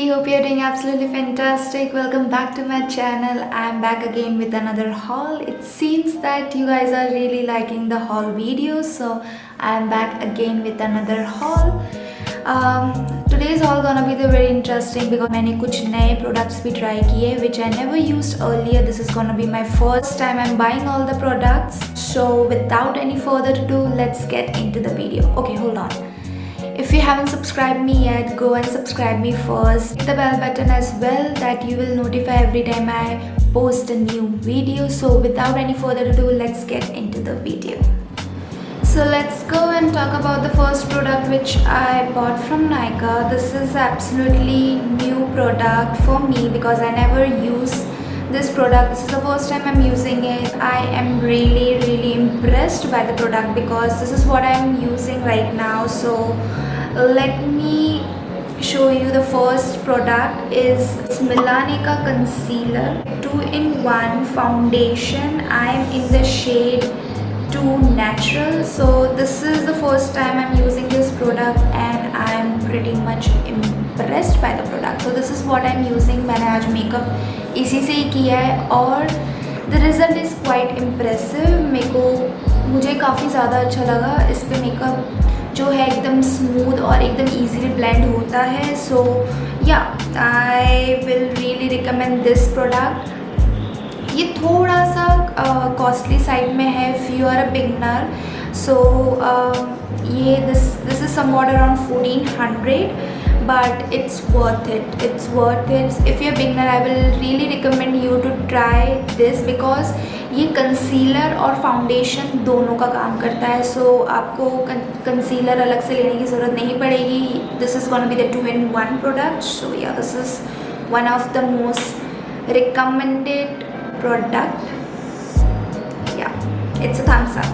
Hope you're doing absolutely fantastic. Welcome back to my channel. I'm back again with another haul. It seems that you guys are really liking the haul videos, so I'm back again with another haul. Today's haul gonna be the very interesting because मैंने कुछ नए products भी try किए which I never used earlier. This is gonna be my first time I'm buying all the products. So without any further ado, let's get into the video. Okay, hold on. If you haven't subscribed me yet, go and subscribe me first. Hit the bell button as well that you will notify every time I post a new video. So without any further ado, let's get into the video. So let's go and talk about the first product which I bought from Nykaa. This is absolutely new product for me because I never use this product. This is the first time I'm using it. I am really impressed by the product because this is what I'm using right now. So let me show you. The first product is Milani ka concealer 2-in-1 foundation. I am in the shade 2 natural. So this is the first time I'm using this product and I'm pretty much impressed by the product. So this is what I'm using. मैंने आज makeup इसी से ही किया है और the result is quite impressive. मुझे काफ़ी ज़्यादा अच्छा लगा. इस पे मेकअप जो है एकदम स्मूथ और एकदम इजीली ब्लेंड होता है. So yeah I will really recommend this product. ये थोड़ा सा कॉस्टली साइड में है if you are a beginner. So ये this is somewhat around 1400 but it's worth it. It's worth it. If you're a beginner, I will really recommend you to try this because ये concealer और foundation दोनों का काम करता है. सो आपको concealer अलग से लेने की ज़रूरत नहीं पड़ेगी. This is gonna be the 2-in-1 product. So yeah this is one of the most recommended product. Yeah it's a thumbs up.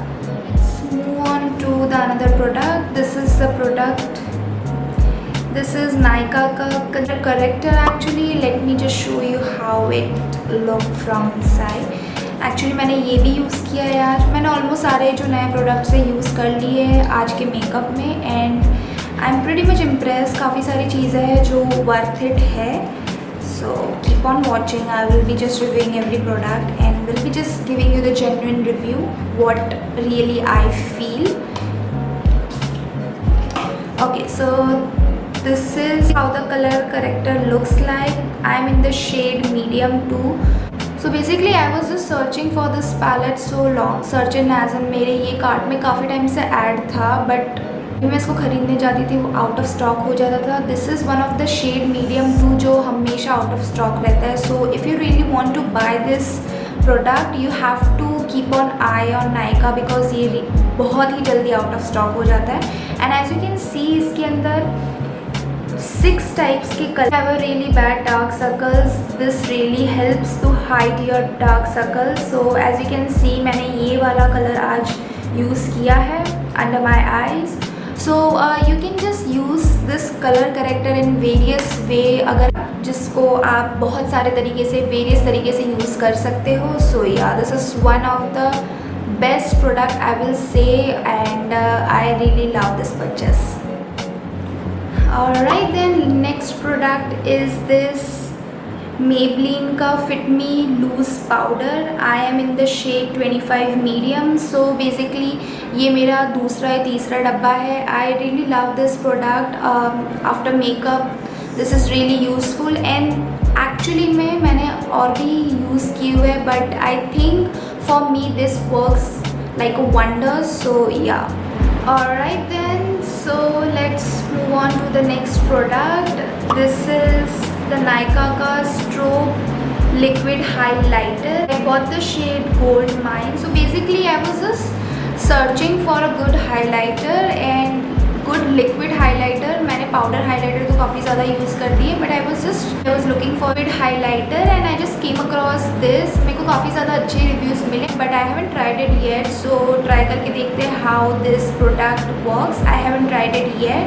Let's move on to the another product. This is the product. This is Nykaa ka color corrector. Actually, let me just show you how it look from inside. Actually मैंने ये भी use किया है यार. मैंने almost सारे जो नए प्रोडक्ट्स है यूज़ कर लिए हैं आज के मेकअप में and I am pretty much impress. काफ़ी सारी चीज़ें हैं जो वर्थ इट है. So keep on watching. I will be just reviewing every product and will be just giving you the genuine review what really I feel. Okay, so this is how the color corrector looks like. I am in the shade medium 2. So basically I was just searching for this palette so long. Search and as in मेरे ये cart में काफ़ी time से add था but मैं इसको ख़रीदने जाती थी वो आउट ऑफ स्टॉक हो जाता था. This is one of the shade medium 2 जो हमेशा आउट ऑफ स्टॉक रहता है. So if you really want to buy this product you have to keep on eye on Nykaa because ये बहुत ही जल्दी आउट ऑफ स्टॉक हो जाता है. And as you can see इसके अंदर 6 types के color. Have a really bad dark circles. This really helps to hide your dark circles. So as you can see मैंने ये वाला color आज use किया है under my eyes. So you can just use this color corrector in various way. अगर जिसको आप बहुत सारे तरीके से various तरीके से use कर सकते हो. So yeah, this is one of the best product I will say and I really love this purchase. Alright then, next product is this Maybelline का Fit Me Loose Powder. I am in the shade 25 medium. So basically ये मेरा दूसरा या तीसरा डब्बा है. I really love this product. After makeup this is really useful and actually मैंने और भी यूज़ किए हुए but I think for me this works like a wonder. So yeah. Alright then, so let's move on to the next product. This is the Nykaa ka Strobe Liquid Highlighter. I bought the shade Gold Mine. So basically I was just searching for a good highlighter and good liquid highlighter. मैंने powder highlighter तो काफ़ी ज़्यादा use कर दी है but I was looking for good highlighter and I just came across this. मेरे को काफ़ी ज़्यादा अच्छे रिव्यूज़ मिले but I haven't tried it yet. So try करके देखते हैं how this product works. I haven't tried it yet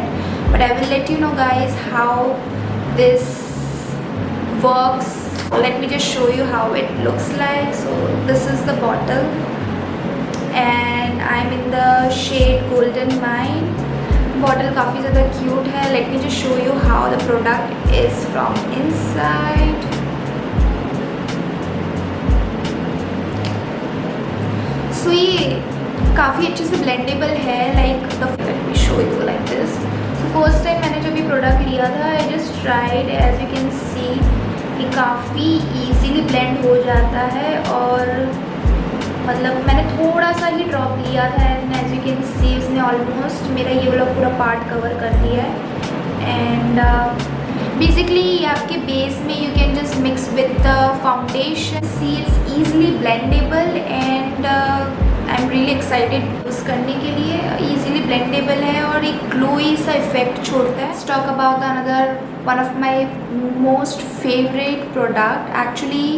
but I will let you know guys how this works. Let me just show you how it looks like. So this is the bottle and I'm in the shade Golden Mine. Bottle काफ़ी ज़्यादा cute है. Let me just show you how the product is from inside. So ये काफ़ी अच्छे से blendable है. Like the let me show you like this. So first time मैंने जब ये प्रोडक्ट लिया था, I just tried. As you can see ये काफ़ी ईजीली ब्लेंड हो जाता है. और मतलब मैंने थोड़ा सा ही ड्रॉप लिया था and as you can see इसने ऑलमोस्ट मेरा ये वाला पूरा पार्ट कवर कर दिया है. एंड बेसिकली आपके बेस में you can just mix with the foundation. See it's easily blendable and I am really excited use करने के लिए. ईजिली ब्लेंडेबल है और एक ग्लोई सा इफेक्ट छोड़ता है. Let's talk about another one of my most favourite product. Actually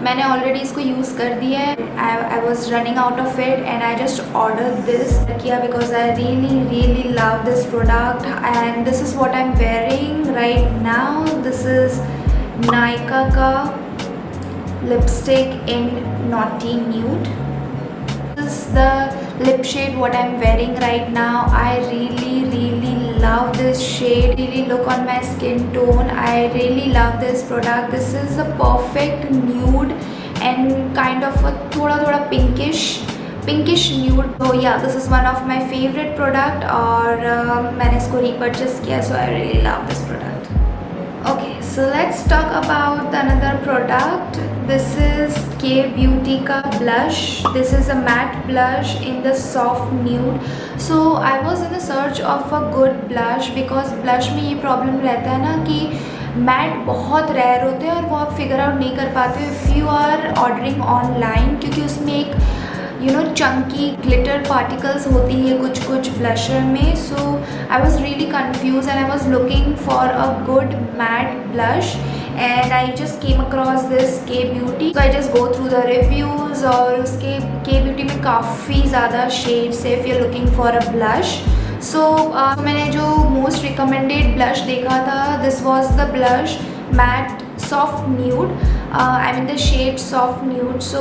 मैंने ऑलरेडी इसको यूज़ कर दिया है. I was running out of it and I just order this किया because I really love this product and this is what I am wearing right now. This is Nykaa का lipstick in naughty nude. This is the lip shade what I'm wearing right now. I really love this shade. Really look on my skin tone. I really love this product. This is a perfect nude and kind of a thoda pinkish nude. So yeah, this is one of my favorite product और मैंने इसको repurchase किया. So I really love this product. Okay, so let's talk about another product. This is K Beauty का blush. This is a matte blush in the soft nude. So I was in the search of a good blush because blush में ये problem रहता है ना कि mat बहुत rare होते हैं और वो आप फिगर आउट नहीं कर पाते हो if you are ordering online, क्योंकि उसमें एक चंकी ग्लिटर पार्टिकल्स होती है कुछ ब्लशर में. So I was really confused and I was looking for a good matte blush and I just came across this K beauty. So I just go through the reviews और उसके K beauty में काफ़ी ज़्यादा shades है if you are looking for a blush. So मैंने जो most recommended blush देखा था, this was the blush matte soft nude. I mean the shade soft nude. सो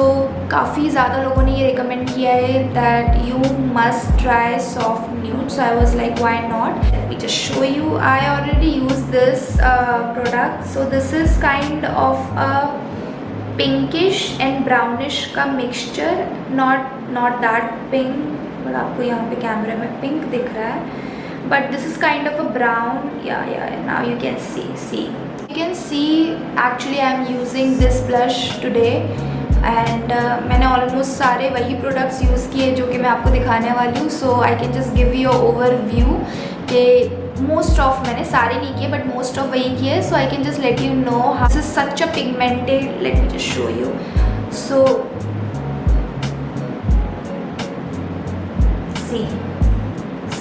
काफ़ी ज़्यादा लोगों ने ये रिकमेंड किया है that you must try soft nude. So I was like why not. Let me just show you. I already use this product. So this is kind of a pinkish and brownish का mixture. Not that pink but आपको यहाँ पे कैमरे में pink दिख रहा है. But this is kind of a brown. Yeah, now you can see. You can see actually I am using this blush today and मैंने almost सारे वही products यूज़ किए जो कि मैं आपको दिखाने वाली हूँ. So I can just give you a overview कि most of मैंने सारे नहीं किए but most of वही किए. So I can just let you know how this is such a pigmented. Let me just show you. So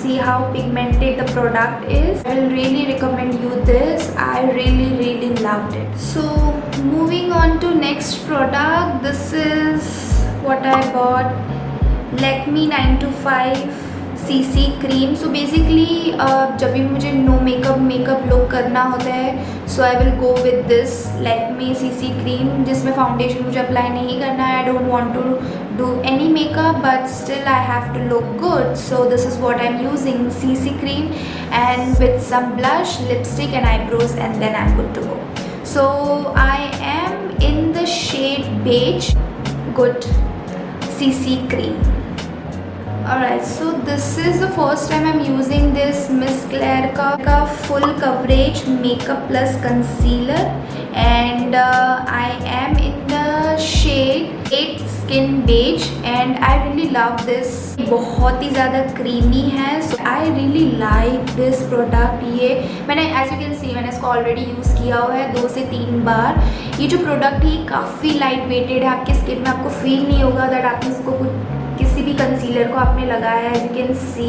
see how pigmented the product is. I will really recommend you this. I really loved it. So moving on to next product. This is what I bought. Lakme 925 CC cream. So basically जब भी मुझे no makeup look करना होता है so I will go with this Lakme CC cream जिसमें foundation मुझे apply नहीं करना है. I don't want to do any makeup but still I have to look good. So this is what I am using CC cream and with some blush, lipstick and eyebrows and then I am good to go. So I am in the shade beige good CC cream. Alright, so this is the first time I'm using this Miss Claire का full coverage makeup plus concealer and I am in the shade 8 skin beige and I really love this. बहुत ही ज़्यादा creamy है. So I really like this product. ये मैंने as you can see मैंने इसको already use किया हुआ है 2 से 3 बार. ये जो product है काफ़ी light weighted है. आपके skin में आपको feel नहीं होगा that आपने इसको किसी भी कंसीलर को आपने लगाया है. You can see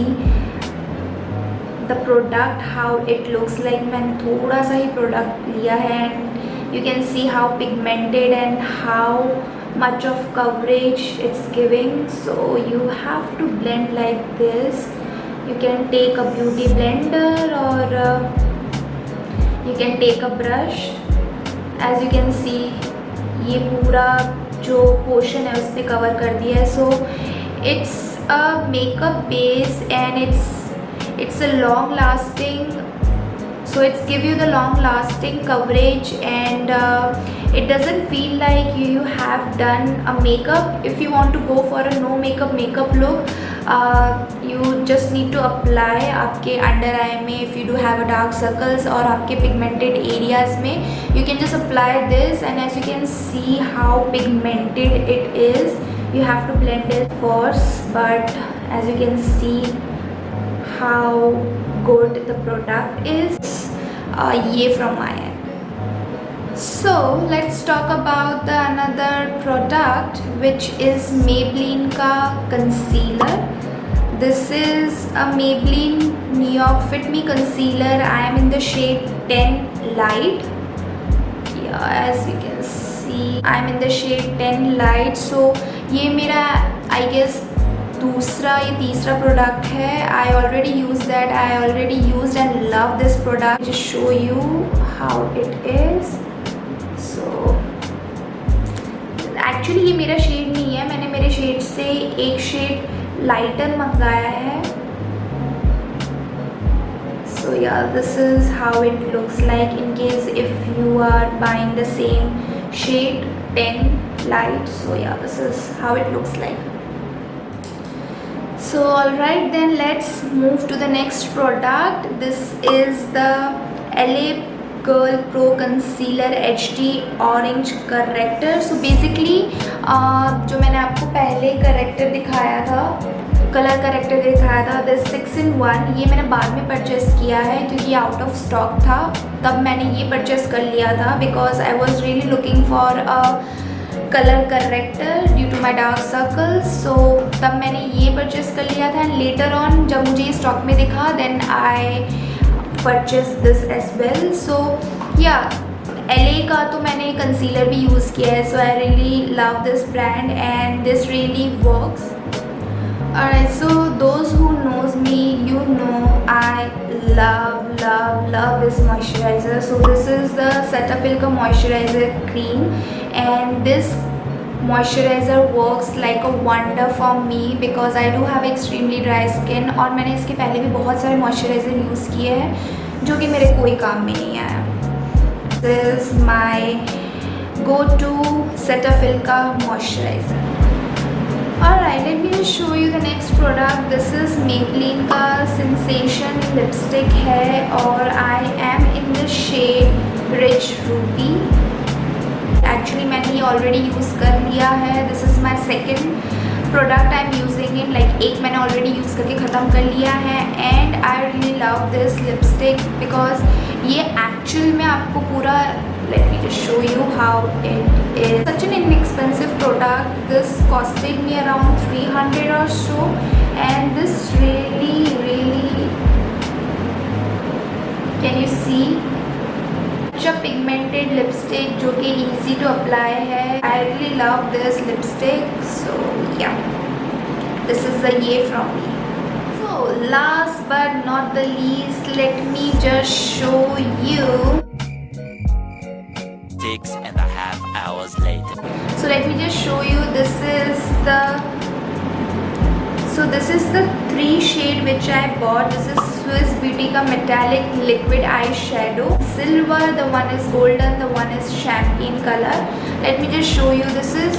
the product how it looks like. मैंने थोड़ा सा ही प्रोडक्ट लिया है and you can see how pigmented and how much of coverage it's giving. So you have to blend like this. You can take a beauty blender और you can take a brush. As you can see ये पूरा जो portion है उसने cover कर दिया है. सो it's a makeup base and it's a long lasting, so it's give you the long lasting coverage, and it doesn't feel like you have done a makeup. If you want to go for a no makeup look, you just need to apply आपके under आई में, if you do have a dark circles और आपके pigmented areas में, you can just apply this, and as you can see how pigmented it is. You have to blend it first, but as you can see how good the product is. Ye from my end. So let's talk about the another product, which is Maybelline का concealer. This is a Maybelline New York Fit Me concealer. I am in the shade 10 light. Yeah, as you can see I am in the shade 10 light. So ये मेरा I guess दूसरा या तीसरा product है. I already used that. I already used and love this product. Just show you how it is. So actually ये मेरा shade नहीं है, मैंने मेरे शेड से एक शेड लाइटर मंगाया है. So yeah, this is how it looks like in case if you are buying the same shade 10 light. So yeah, this is how it looks like. So alright, then let's move to the next product. This is the LA Girl Pro Concealer HD Orange Corrector. So basically जो मैंने आपको पहले character दिखाया था, colour corrector दिखाया था, this 6-in-1, ये मैंने बाद में परचेस किया है क्योंकि आउट ऑफ स्टॉक था. तब मैंने ये परचेस कर लिया था because I was really looking for a colour corrector due to my dark circles. So तब मैंने ये परचेस कर लिया था, एंड लेटर ऑन जब मुझे ये स्टॉक में दिखा then I purchase this as well. So yeah LA का तो मैंने कंसीलर भी यूज़ किया है. So I really love this brand and this really works. Alright, so those who knows me, you know I love this moisturizer. So this is the Cetaphil का moisturizer cream, and this moisturizer works like a wonder for me because I do have extremely dry skin. और मैंने इसके पहले भी बहुत सारे moisturizer use किए हैं जो कि मेरे कोई काम में नहीं आया. This is my go-to Cetaphil का moisturizer. Alright, let me just show you the next product. This is Maybelline का Sensation lipstick है और I am in the shade Rich Ruby. Actually मैंने ये already use कर लिया है. This is my second product I'm using it. Like एक मैंने already use करके ख़त्म कर लिया है, and I really love this lipstick because ये actual में आपको पूरा, let me just show you how it is. Such an inexpensive product. This costed me around 300 or so, and this really can you see such a pigmented lipstick जो कि easy to apply है. I really love this lipstick. So yeah, this is the ye from me. So last but not the least, let me just show you 6.5 hours later. So let me just show you. This is the 3 shade which I bought. This is Swiss Beauty का metallic liquid eyeshadow, silver, the one is golden, the one is champagne color. Let me just show you. This is,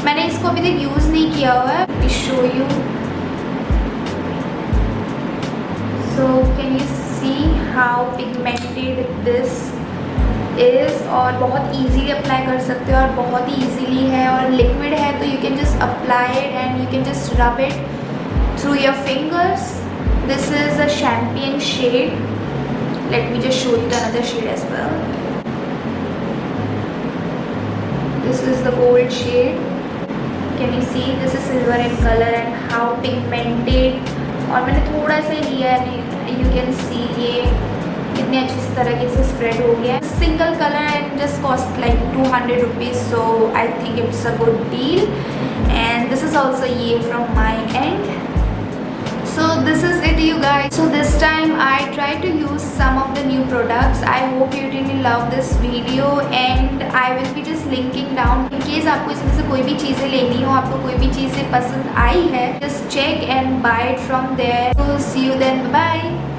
मैंने इसको अभी तक use नहीं किया हुआ है. Let me show you. So can you see how pigmented this is? और बहुत easily apply कर सकते हो और बहुत ही easily है, और liquid है तो you can just apply it and you can just rub it through your fingers. This is a champagne shade. Let me just show you another shade as well. This is the gold shade. Can you see? This is silver in color and how pigmented. और मैंने थोड़ा सा लिया है, you can see ये कितने अच्छी तरीके से स्प्रेड हो गया है. Single colour and just cost like 200 rupees. So I think it's a good deal, and this is also ये from my end. So this is it you guys. So this time I try to use some of the new products. I hope you really love this video, and I will be just linking down in case आपको इसमें से कोई भी चीज़ें लेनी हो, आपको कोई भी चीज़ें पसंद आई है, just check and buy it from there. So see you then. Bye bye.